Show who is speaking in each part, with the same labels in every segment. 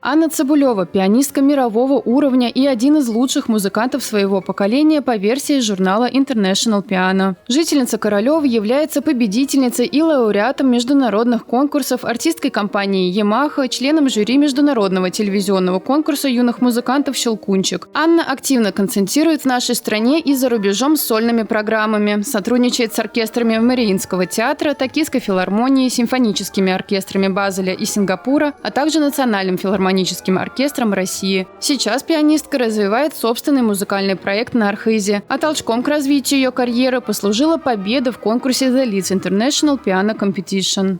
Speaker 1: Анна Цыбулева – пианистка мирового уровня и один из лучших музыкантов своего поколения по версии журнала International Piano. Жительница Королёва является победительницей и лауреатом международных конкурсов, артисткой компании Yamaha, членом жюри международного телевизионного конкурса юных музыкантов «Щелкунчик». Анна активно концертирует в нашей стране и за рубежом с сольными программами, сотрудничает с оркестрами Мариинского театра, Токийской филармонии, симфоническими оркестрами Базеля и Сингапура, а также Национальным филармоническим оркестром России. Сейчас пианистка развивает собственный музыкальный проект на Архизе, а толчком к развитию ее карьеры послужила победа в конкурсе The Leeds International Piano Competition.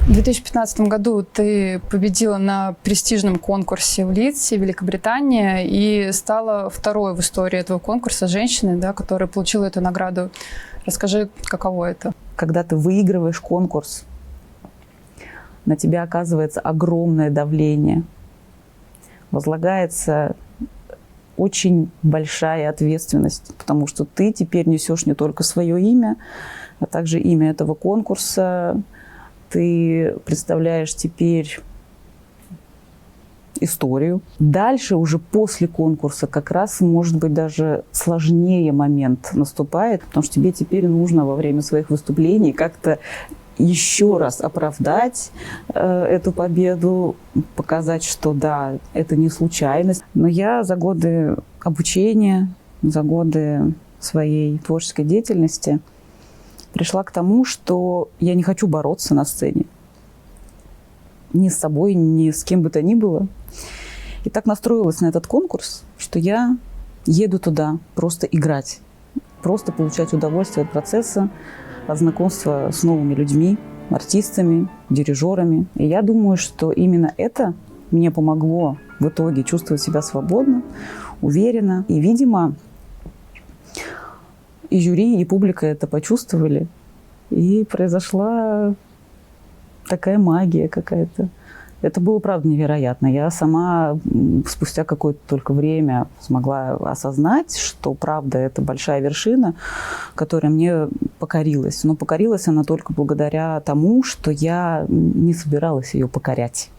Speaker 1: В 2015 году ты победила на престижном конкурсе в Лидсе, Великобритания, и стала второй в истории этого конкурса женщиной, которая получила эту награду. Расскажи, каково это?
Speaker 2: Когда ты выигрываешь конкурс, на тебя оказывается огромное давление. Возлагается очень большая ответственность, потому что ты теперь несешь не только свое имя, а также имя этого конкурса. Ты представляешь теперь историю. Дальше, уже после конкурса, как раз, может быть, даже сложнее момент наступает, потому что тебе теперь нужно во время своих выступлений как-то еще раз оправдать эту победу, показать, что да, это не случайность. Но я за годы обучения, за годы своей творческой деятельности пришла к тому, что я не хочу бороться на сцене. Ни с собой, ни с кем бы то ни было. И так настроилась на этот конкурс, что я еду туда просто играть, просто получать удовольствие от процесса, от знакомства с новыми людьми, артистами, дирижерами. И я думаю, что именно это мне помогло в итоге чувствовать себя свободно, уверенно. И, видимо, и жюри, и публика это почувствовали. И произошла такая магия какая-то. Это было, правда, невероятно. Я сама спустя какое-то только время смогла осознать, что, правда, это большая вершина, которая мне покорилась. Но покорилась она только благодаря тому, что я не собиралась ее покорять.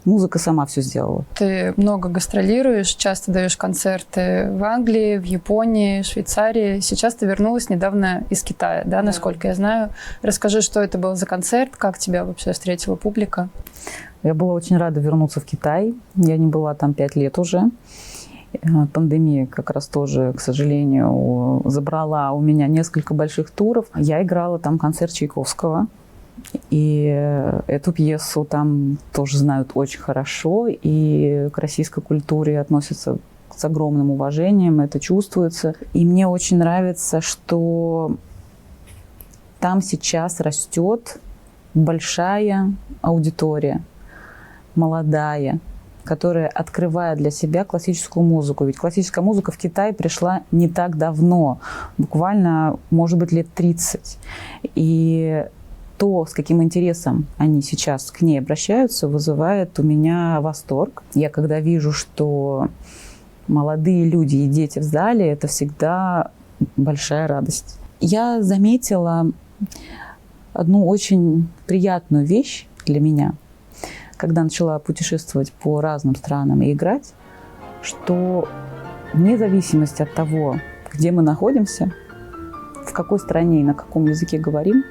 Speaker 2: Музыка сама все сделала.
Speaker 1: Ты много гастролируешь, часто даешь концерты в Англии, в Японии, Швейцарии. Сейчас ты вернулась недавно из Китая, да, насколько я знаю. Расскажи, что это был за концерт, как тебя вообще встретила публика?
Speaker 2: Я была очень рада вернуться в Китай. Я не была там 5 лет уже. Пандемия как раз тоже, к сожалению, забрала у меня несколько больших туров. Я играла там концерт Чайковского. И эту пьесу там тоже знают очень хорошо, и к российской культуре относятся с огромным уважением, это чувствуется. И мне очень нравится, что там сейчас растет большая аудитория, молодая, которая открывает для себя классическую музыку. Ведь классическая музыка в Китай пришла не так давно, буквально, может быть, лет 30. И то, с каким интересом они сейчас к ней обращаются, вызывает у меня восторг. Я когда вижу, что молодые люди и дети в зале, это всегда большая радость. Я заметила одну очень приятную вещь для меня, когда начала путешествовать по разным странам и играть, что вне зависимости от того, где мы находимся, в какой стране и на каком языке говорим,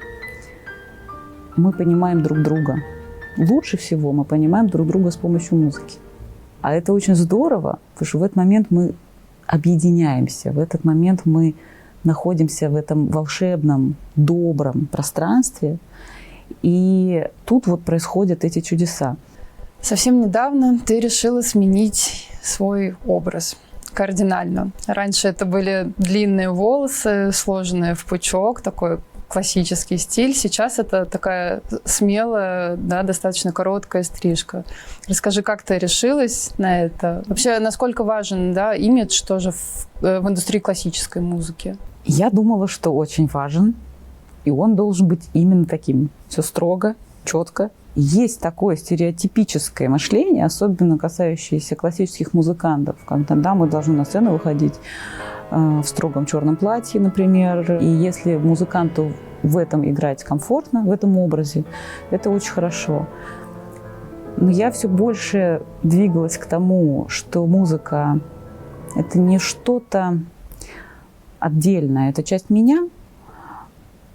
Speaker 2: мы понимаем друг друга. Лучше всего мы понимаем друг друга с помощью музыки. А это очень здорово, потому что в этот момент мы объединяемся, в этот момент мы находимся в этом волшебном, добром пространстве, и тут вот происходят эти чудеса.
Speaker 1: Совсем недавно ты решила сменить свой образ кардинально. Раньше это были длинные волосы, сложенные в пучок, такой классический стиль. Сейчас это такая смелая, достаточно короткая стрижка. Расскажи, как ты решилась на это? Вообще, насколько важен имидж тоже в индустрии классической музыки?
Speaker 2: Я думала, что очень важен, и он должен быть именно таким. Все строго, четко. Есть такое стереотипическое мышление, особенно касающееся классических музыкантов, когда мы должны на сцену выходить в строгом черном платье, например. И если музыканту в этом играть комфортно, в этом образе, это очень хорошо. Но я все больше двигалась к тому, что музыка – это не что-то отдельное, это часть меня.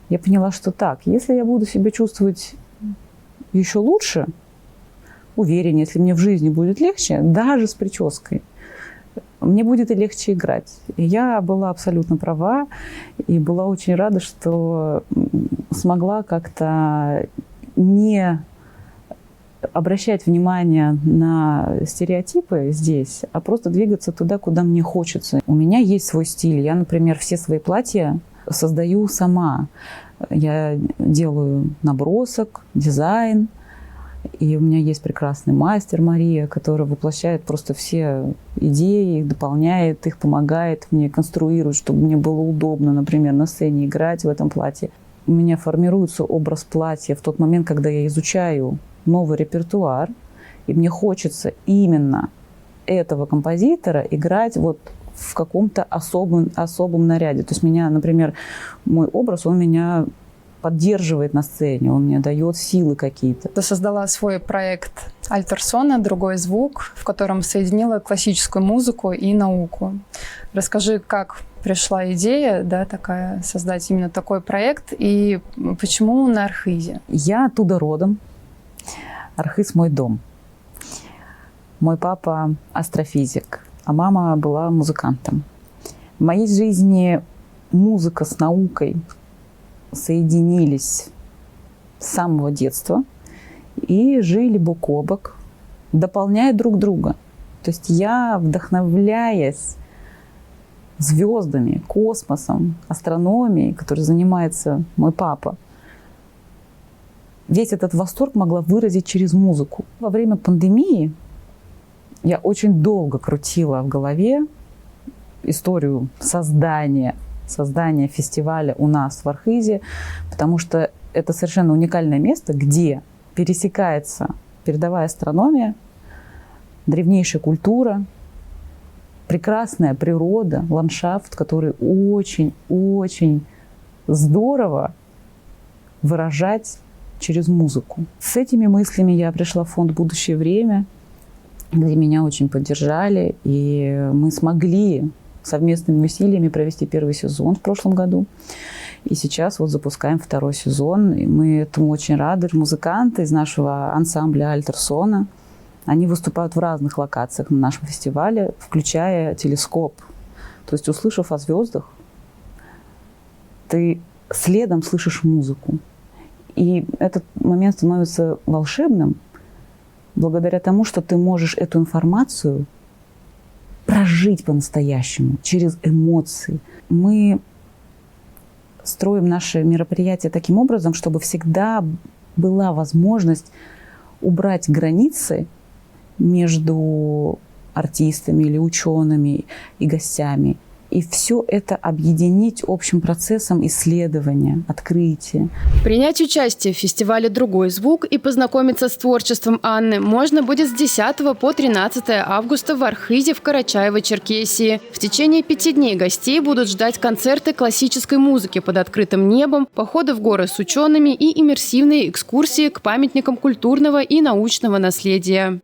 Speaker 2: Я поняла, что так, если я буду себя чувствовать еще лучше, увереннее, если мне в жизни будет легче, даже с прической, мне будет и легче играть. И я была абсолютно права и была очень рада, что смогла как-то не обращать внимание на стереотипы здесь, а просто двигаться туда, куда мне хочется. У меня есть свой стиль. Я, например, все свои платья создаю сама. Я делаю набросок, дизайн. И у меня есть прекрасный мастер Мария, которая воплощает просто все идеи, их дополняет, их помогает мне конструировать, чтобы мне было удобно, например, на сцене играть в этом платье. У меня формируется образ платья в тот момент, когда я изучаю новый репертуар, и мне хочется именно этого композитора играть вот в каком-то особом наряде. То есть меня, например, мой образ, он меня поддерживает на сцене, он мне дает силы какие-то.
Speaker 3: Ты создала свой проект Альтерсона «Другой звук», в котором соединила классическую музыку и науку. Расскажи, как пришла идея, да, такая, создать именно такой проект, и почему на Архизе?
Speaker 2: Я оттуда родом. Архиз – мой дом. Мой папа – астрофизик, а мама была музыкантом. В моей жизни музыка с наукой соединились с самого детства и жили бок о бок, дополняя друг друга. То есть я, вдохновляясь звездами, космосом, астрономией, которой занимается мой папа, весь этот восторг могла выразить через музыку. Во время пандемии я очень долго крутила в голове историю создания фестиваля у нас в Архизе, потому что это совершенно уникальное место, где пересекается передовая астрономия, древнейшая культура, прекрасная природа, ландшафт, который очень-очень здорово выражать через музыку. С этими мыслями я пришла в фонд «Будущее время», где меня очень поддержали, и мы смогли совместными усилиями провести первый сезон в прошлом году. И сейчас вот запускаем второй сезон, и мы этому очень рады. Музыканты из нашего ансамбля Альтерсона, они выступают в разных локациях на нашем фестивале, включая телескоп. То есть, услышав о звездах, ты следом слышишь музыку. И этот момент становится волшебным благодаря тому, что ты можешь эту информацию прожить по-настоящему, через эмоции. Мы строим наши мероприятия таким образом, чтобы всегда была возможность убрать границы между артистами или учеными и гостями. И все это объединить общим процессом исследования, открытия.
Speaker 1: Принять участие в фестивале «Другой звук» и познакомиться с творчеством Анны можно будет с 10 по 13 августа в Архизе в Карачаево-Черкесии. В течение 5 дней гостей будут ждать концерты классической музыки под открытым небом, походы в горы с учеными и иммерсивные экскурсии к памятникам культурного и научного наследия.